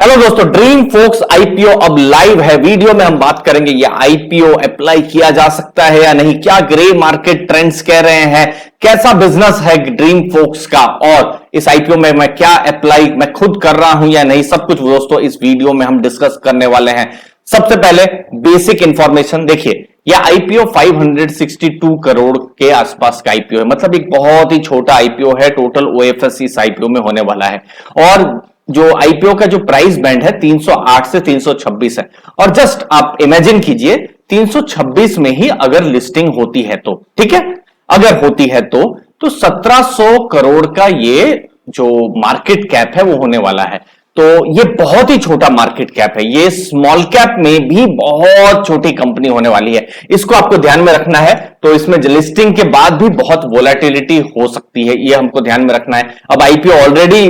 Hello दोस्तों, dream focus IPO अब live है। वीडियो में हम बात करेंगे ये आईपीओ अप्लाई किया जा सकता है या नहीं, क्या ग्रे मार्केट ट्रेंड्स कह रहे हैं, कैसा बिजनेस है ड्रीम फोक्स का, और इस आईपीओ में मैं क्या अप्लाई मैं खुद कर रहा हूं या नहीं, सब कुछ दोस्तों इस वीडियो में हम डिस्कस करने वाले हैं। सबसे पहले बेसिक इंफॉर्मेशन देखिए, यह आईपीओ 562 करोड़ के आसपास का आईपीओ है, मतलब एक बहुत ही छोटा आईपीओ है। टोटल ओएफएस इस आईपीओ में होने वाला है और जो आईपीओ का जो प्राइस बैंड है 308 से 326 है। और जस्ट आप इमेजिन कीजिए 326 में ही अगर लिस्टिंग होती है तो ठीक है, अगर होती है तो 1700 करोड़ का ये जो मार्केट कैप है वो होने वाला है। तो ये बहुत ही छोटा मार्केट कैप है, ये स्मॉल कैप में भी बहुत छोटी कंपनी होने वाली है, इसको आपको ध्यान में रखना है। तो इसमें लिस्टिंग के बाद भी बहुत वोलेटिलिटी हो सकती है, ये हमको ध्यान में रखना है। अब आईपीओ ऑलरेडी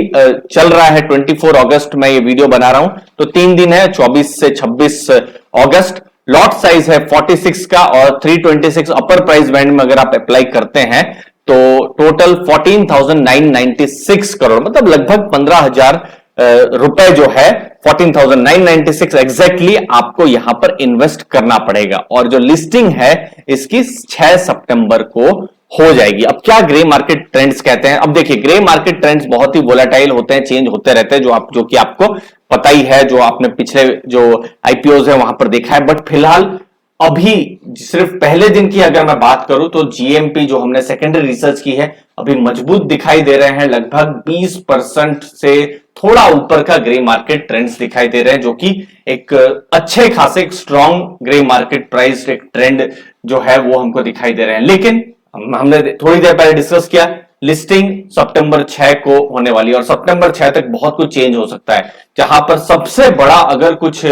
चल रहा है, 24 अगस्त में ये वीडियो बना रहा हूं, तो 3 दिन है, 24 से 26 अगस्त। लॉट साइज है 46 का और 326 अपर प्राइस बैंड में अगर आप अप्लाई करते हैं तो टोटल 14,996 करोड़, मतलब लगभग 15,000 रुपए जो है 14,996 एग्जैक्टली आपको यहां पर इन्वेस्ट करना पड़ेगा। और जो लिस्टिंग है इसकी 6 सितंबर को हो जाएगी। अब क्या ग्रे मार्केट ट्रेंड्स कहते हैं, अब देखिए ग्रे मार्केट ट्रेंड्स बहुत ही वोलेटाइल होते हैं, चेंज होते रहते हैं, जो कि आपको पता ही है, जो आपने पिछले जो आईपीओज है वहां पर देखा है। बट फिलहाल अभी सिर्फ पहले दिन की अगर मैं बात करूं तो जीएमपी जो हमने सेकेंडरी रिसर्च की है अभी मजबूत दिखाई दे रहे हैं, लगभग 20% से थोड़ा ऊपर का ग्रे मार्केट ट्रेंड्स दिखाई दे रहे हैं, जो कि एक अच्छे खासे स्ट्रॉन्ग ग्रे मार्केट प्राइस एक ट्रेंड जो है वो हमको दिखाई दे रहे हैं। लेकिन हमने थोड़ी देर पहले डिस्कस किया, लिस्टिंग सितंबर 6 को होने वाली है और सितंबर 6 तक बहुत कुछ चेंज हो सकता है। जहां पर सबसे बड़ा अगर कुछ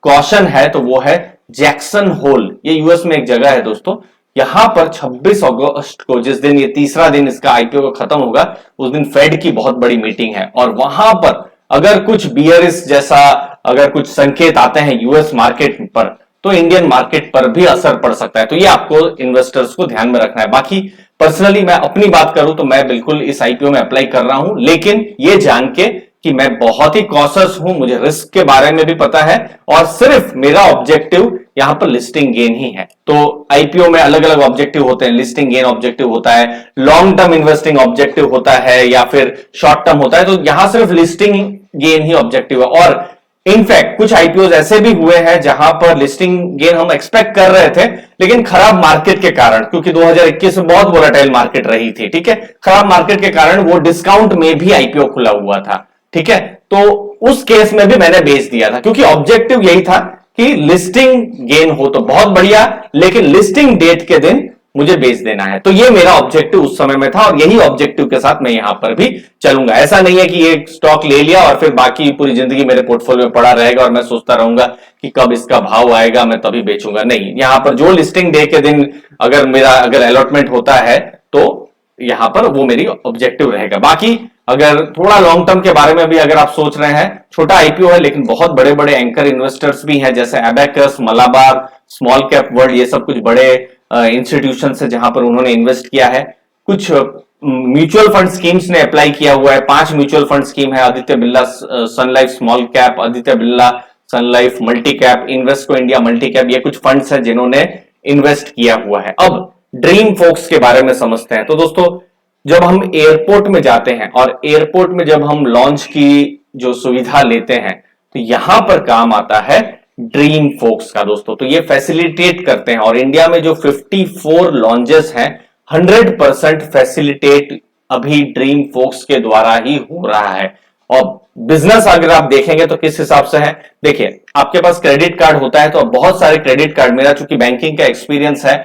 कॉशन है तो वो है जैक्सन होल, ये यूएस में एक जगह है दोस्तों। यहां पर 26 अगस्त को, जिस दिन ये तीसरा दिन इसका आईपीओ का खत्म होगा, उस दिन फेड की बहुत बड़ी मीटिंग है और वहां पर अगर कुछ बियरिश जैसा अगर कुछ संकेत आते हैं यूएस मार्केट पर तो इंडियन मार्केट पर भी असर पड़ सकता है। तो ये आपको इन्वेस्टर्स को ध्यान में रखना है। बाकी पर्सनली मैं अपनी बात करूं तो मैं बिल्कुल इस आईपीओ में अप्लाई कर रहा हूं, लेकिन ये जान के कि मैं बहुत ही कॉशियस हूं, मुझे रिस्क के बारे में भी पता है और सिर्फ मेरा ऑब्जेक्टिव यहां पर लिस्टिंग गेन ही है। तो आईपीओ में अलग अलग ऑब्जेक्टिव होते हैं, लिस्टिंग गेन ऑब्जेक्टिव होता है, लॉन्ग टर्म इन्वेस्टिंग ऑब्जेक्टिव होता है या फिर शॉर्ट टर्म होता है। तो यहां सिर्फ लिस्टिंग गेन ही ऑब्जेक्टिव है। और इनफैक्ट कुछ आईपीओ ऐसे भी हुए हैं जहां पर लिस्टिंग गेन हम एक्सपेक्ट कर रहे थे, लेकिन खराब मार्केट के कारण, क्योंकि 2021 में बहुत वोलेटाइल मार्केट रही थी, ठीक है, खराब मार्केट के कारण वो डिस्काउंट में भी आईपीओ खुला हुआ था, ठीक है। तो उस केस में भी मैंने बेच दिया था, क्योंकि ऑब्जेक्टिव यही था कि लिस्टिंग गेन हो तो बहुत बढ़िया, लेकिन लिस्टिंग डेट के दिन मुझे बेच देना है। तो ये मेरा ऑब्जेक्टिव उस समय में था और यही ऑब्जेक्टिव के साथ मैं यहां पर भी चलूंगा। ऐसा नहीं है कि एक स्टॉक ले लिया और फिर बाकी पूरी जिंदगी मेरे पोर्टफोलियो में पड़ा रहेगा और मैं सोचता रहूंगा कि कब इसका भाव आएगा मैं तभी बेचूंगा। नहीं, यहां पर जो लिस्टिंग डे के दिन अगर अलॉटमेंट होता है तो यहां पर वो मेरी ऑब्जेक्टिव रहेगा। बाकी अगर थोड़ा लॉन्ग टर्म के बारे में भी अगर आप सोच रहे हैं, छोटा आईपीओ है लेकिन बहुत बड़े बड़े एंकर इन्वेस्टर्स भी हैं, जैसे abacus, Malabar, small cap world, ये सब कुछ बड़े इंस्टीट्यूशन है जहां पर उन्होंने इन्वेस्ट किया है। कुछ म्यूचुअल फंड स्कीम्स ने अप्लाई किया हुआ है, 5 म्यूचुअल फंड स्कीम है, Aditya Birla Sun Life small cap, Aditya Birla Sun Life multi cap, Invesco India multi cap, ये कुछ फंड्स है जिन्होंने इन्वेस्ट किया हुआ है। अब ड्रीम फोक्स के बारे में समझते हैं। तो दोस्तों, जब हम एयरपोर्ट में जाते हैं और एयरपोर्ट में जब हम लॉन्च की जो सुविधा लेते हैं तो यहां पर काम आता है ड्रीम फोक्स का दोस्तों। तो ये फैसिलिटेट करते हैं और इंडिया में जो 54 लॉन्चेस हैं 100% फैसिलिटेट अभी ड्रीम फोक्स के द्वारा ही हो रहा है। और बिजनेस अगर आप देखेंगे तो किस हिसाब से है, देखिए आपके पास क्रेडिट कार्ड होता है तो बहुत सारे क्रेडिट कार्ड, मेरा चूंकि बैंकिंग का एक्सपीरियंस है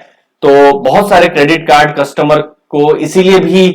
तो बहुत सारे क्रेडिट कार्ड कस्टमर को इसीलिए भी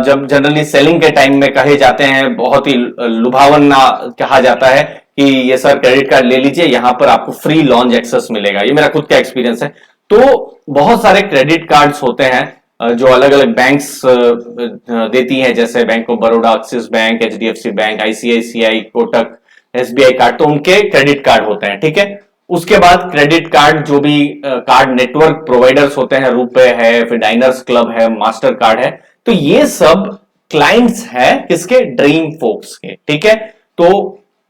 जब जनरली सेलिंग के टाइम में कहे जाते हैं, बहुत ही लुभावन कहा जाता है कि ये सर क्रेडिट कार्ड ले लीजिए, यहां पर आपको फ्री लॉन्च एक्सेस मिलेगा। ये मेरा खुद का एक्सपीरियंस है। तो बहुत सारे क्रेडिट कार्ड्स होते हैं जो अलग अलग बैंक्स देती हैं, जैसे bank of Baroda, axis bank, HDFC bank, ICICI, Kotak, SBI card, तो उनके क्रेडिट कार्ड होते हैं, ठीक है। उसके बाद क्रेडिट कार्ड जो भी कार्ड नेटवर्क प्रोवाइडर्स होते हैं, रुपए है, फिर डाइनर्स क्लब है, मास्टर कार्ड है, तो ये सब क्लाइंट्स हैं किसके, ड्रीम फोक्स के, ठीक है। तो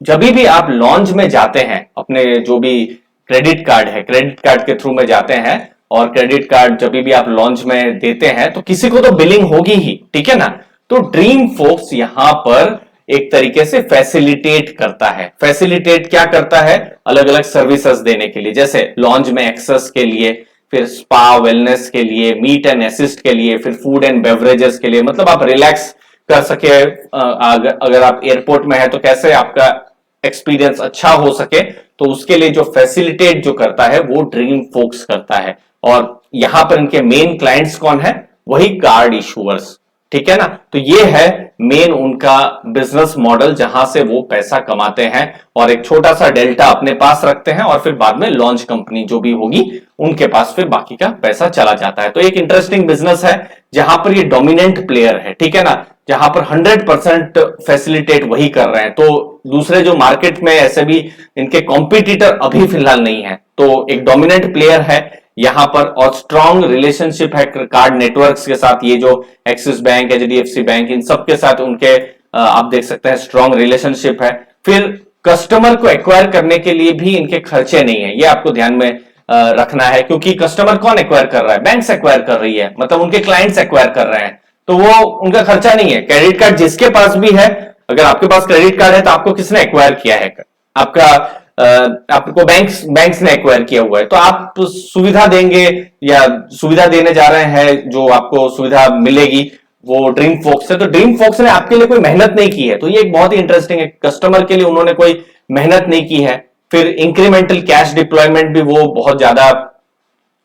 जब भी आप लॉन्च में जाते हैं, अपने जो भी क्रेडिट कार्ड है, क्रेडिट कार्ड के थ्रू में जाते हैं, और क्रेडिट कार्ड जब भी आप लॉन्च में देते हैं तो किसी को तो बिलिंग होगी ही, ठीक है ना। तो ड्रीम फोक्स यहां पर एक तरीके से फैसिलिटेट करता है। फैसिलिटेट क्या करता है? अलग अलग सर्विसेज देने के लिए, जैसे लॉन्च में एक्सेस के लिए, फिर स्पा वेलनेस के लिए, मीट एंड असिस्ट के लिए, फिर फूड एंड बेवरेजेस के लिए, मतलब आप रिलैक्स कर सके। अगर आप एयरपोर्ट में है तो कैसे आपका एक्सपीरियंस अच्छा हो सके, तो उसके लिए जो फैसिलिटेट जो करता है वो ड्रीम फोक्स करता है। और यहां पर इनके मेन क्लाइंट्स कौन है? वही कार्ड इशूअर्स, ठीक है ना। तो ये है मेन उनका बिजनेस मॉडल, जहां से वो पैसा कमाते हैं और एक छोटा सा डेल्टा अपने पास रखते हैं, और फिर बाद में लॉन्च कंपनी जो भी होगी उनके पास फिर बाकी का पैसा चला जाता है। तो एक इंटरेस्टिंग बिजनेस है जहां पर ये डोमिनेंट प्लेयर है, ठीक है ना, जहां पर 100% फैसिलिटेट वही कर रहे हैं। तो दूसरे जो मार्केट में ऐसे भी इनके कॉम्पिटिटर अभी फिलहाल नहीं है, तो एक डोमिनेंट प्लेयर है यहां पर, और स्ट्रॉन्ग रिलेशनशिप है कार्ड नेटवर्क्स के साथ। ये जो एक्सिस बैंक, एचडीएफसी बैंक, इन सब के साथ उनके आप देख सकते हैं स्ट्रॉन्ग रिलेशनशिप है। फिर कस्टमर को एक्वायर करने के लिए भी इनके खर्चे नहीं है, ये आपको ध्यान में रखना है, क्योंकि कस्टमर कौन एक्वायर कर रहा है? बैंक एक्वायर कर रही है, मतलब उनके क्लाइंट्स एक्वायर कर रहे हैं, तो वो उनका खर्चा नहीं है। क्रेडिट कार्ड जिसके पास भी है, अगर आपके पास क्रेडिट कार्ड है तो आपको किसने एक्वायर किया है? आपका आपको बैंक्स ने एक्वायर किया हुआ है, तो आप सुविधा देंगे या सुविधा देने जा रहे हैं, जो आपको सुविधा मिलेगी वो ड्रीम फोक्स है। तो ड्रीम फोक्स ने आपके लिए कोई मेहनत नहीं की है, तो ये एक बहुत ही इंटरेस्टिंग है। कस्टमर के लिए उन्होंने कोई मेहनत नहीं की है। फिर इंक्रीमेंटल कैश डिप्लॉयमेंट भी वो बहुत ज्यादा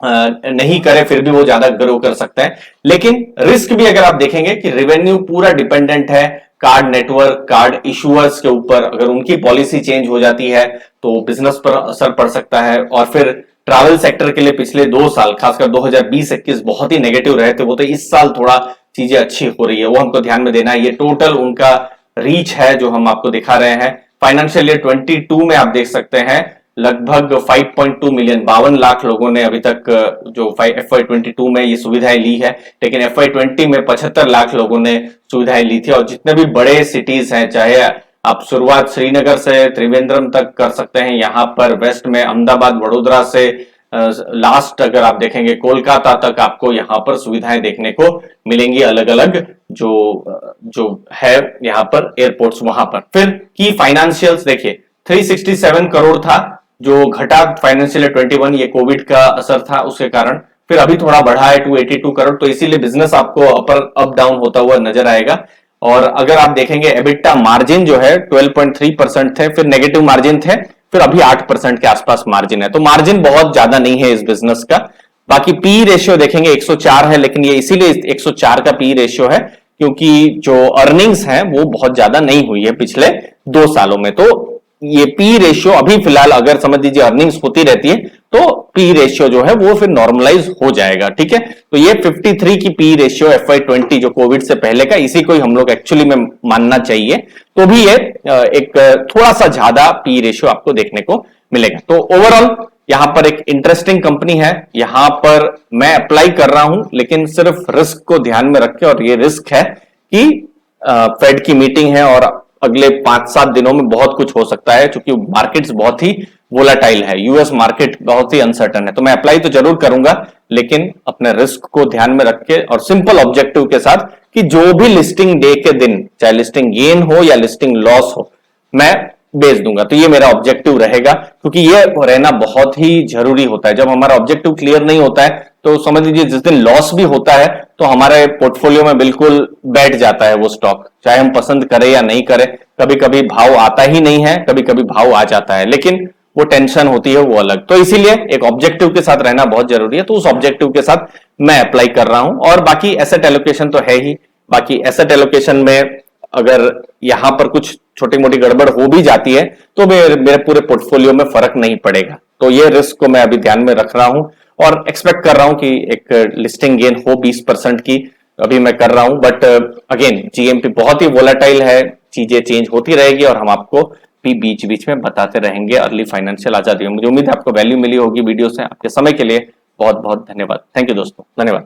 नहीं करे, फिर भी वो ज्यादा ग्रो कर सकता है। लेकिन रिस्क भी अगर आप देखेंगे कि रेवेन्यू पूरा डिपेंडेंट है कार्ड नेटवर्क, कार्ड इशूअर्स के ऊपर। अगर उनकी पॉलिसी चेंज हो जाती है तो बिजनेस पर असर पड़ सकता है। और फिर ट्रैवल सेक्टर के लिए पिछले 2 साल, खासकर 2020-21 बहुत ही नेगेटिव रहे थे, वो तो इस साल थोड़ा चीजें अच्छी हो रही है, वो हमको ध्यान में देना है। ये टोटल उनका रीच है जो हम आपको दिखा रहे हैं। फाइनेंशियल ईयर 22 में आप देख सकते हैं लगभग 5.2 मिलियन, 52 लाख लोगों ने अभी तक जो FY22 में ये सुविधाएं ली है, लेकिन FY20 में 75 लाख लोगों ने सुविधाएं ली थी। और जितने भी बड़े सिटीज हैं, चाहे आप शुरुआत श्रीनगर से त्रिवेंद्रम तक कर सकते हैं, यहाँ पर वेस्ट में अहमदाबाद, वडोदरा से लास्ट अगर आप देखेंगे कोलकाता तक, आपको यहाँ पर सुविधाएं देखने को मिलेंगी, अलग अलग जो है यहाँ पर एयरपोर्ट्स वहां पर। फिर की फाइनेंशियल्स देखिए, 367 करोड़ था जो घटा फाइनेंशियल 21, ये कोविड का असर था उसके कारण। फिर अभी थोड़ा बढ़ा है 282 करोड़, तो इसीलिए बिजनेस आपको अप डाउन होता हुआ नजर आएगा। और अगर आप देखेंगे एबिटा मार्जिन जो है 12.3% थे, फिर नेगेटिव मार्जिन थे, फिर अभी 8% के आसपास मार्जिन है। तो मार्जिन बहुत ज्यादा नहीं है इस बिजनेस का। बाकी पी रेशियो देखेंगे 104 है, लेकिन ये इसीलिए 104 का पी रेशियो है क्योंकि जो अर्निंग्स है वो बहुत ज्यादा नहीं हुई है पिछले 2 सालों में। तो ये पी रेशियो अभी फिलहाल अगर समझ लीजिए अर्निंग्स होती रहती है तो पी रेशियो जो है वो फिर नॉर्मलाइज हो जाएगा, ठीक है। तो ये 53 की पी रेशियो FY20 जो कोविड से पहले का, इसी को ही हम लोग एक्चुअली में मानना चाहिए, तो भी ये एक थोड़ा सा ज्यादा पी रेशियो आपको देखने को मिलेगा। तो ओवरऑल यहां पर एक इंटरेस्टिंग कंपनी है, यहां पर मैं अप्लाई कर रहा हूं, लेकिन सिर्फ रिस्क को ध्यान में रख के। और ये रिस्क है कि फेड की मीटिंग है और अगले 5-7 दिनों में बहुत कुछ हो सकता है, क्योंकि मार्केट्स बहुत ही वोलाटाइल है, यूएस मार्केट बहुत ही अनसर्टन है। तो मैं अप्लाई तो जरूर करूंगा, लेकिन अपने रिस्क को ध्यान में रख के और सिंपल ऑब्जेक्टिव के साथ कि जो भी लिस्टिंग डे के दिन, चाहे लिस्टिंग गेन हो या लिस्टिंग लॉस हो, मैं बेच दूंगा। तो ये मेरा ऑब्जेक्टिव रहेगा, क्योंकि ये रहना बहुत ही जरूरी होता है। जब हमारा ऑब्जेक्टिव क्लियर नहीं होता है तो समझ लीजिए जिस दिन लॉस भी होता है तो हमारे पोर्टफोलियो में बिल्कुल बैठ जाता है वो स्टॉक, चाहे हम पसंद करें या नहीं करें। कभी कभी भाव आता ही नहीं है, कभी कभी भाव आ जाता है, लेकिन वो टेंशन होती है वो अलग। तो इसीलिए एक ऑब्जेक्टिव के साथ रहना बहुत जरूरी है। तो उस ऑब्जेक्टिव के साथ मैं अप्लाई कर रहा हूं। और बाकी एसेट एलोकेशन तो है ही, बाकी एसेट एलोकेशन में अगर यहां पर कुछ छोटी मोटी गड़बड़ हो भी जाती है तो मेरे पूरे पोर्टफोलियो में फर्क नहीं पड़ेगा। तो ये रिस्क को मैं अभी ध्यान में रख रहा हूं और एक्सपेक्ट कर रहा हूं कि एक लिस्टिंग गेन हो 20% की, अभी मैं कर रहा हूं। बट अगेन जीएमपी बहुत ही वोलेटाइल है, चीजें चेंज होती रहेगी और हम आपको भी बीच बीच में बताते रहेंगे अर्ली फाइनेंशियल आजादी में। मुझे उम्मीद है आपको वैल्यू मिली होगी वीडियो से। आपके समय के लिए बहुत बहुत धन्यवाद। थैंक यू दोस्तों, धन्यवाद।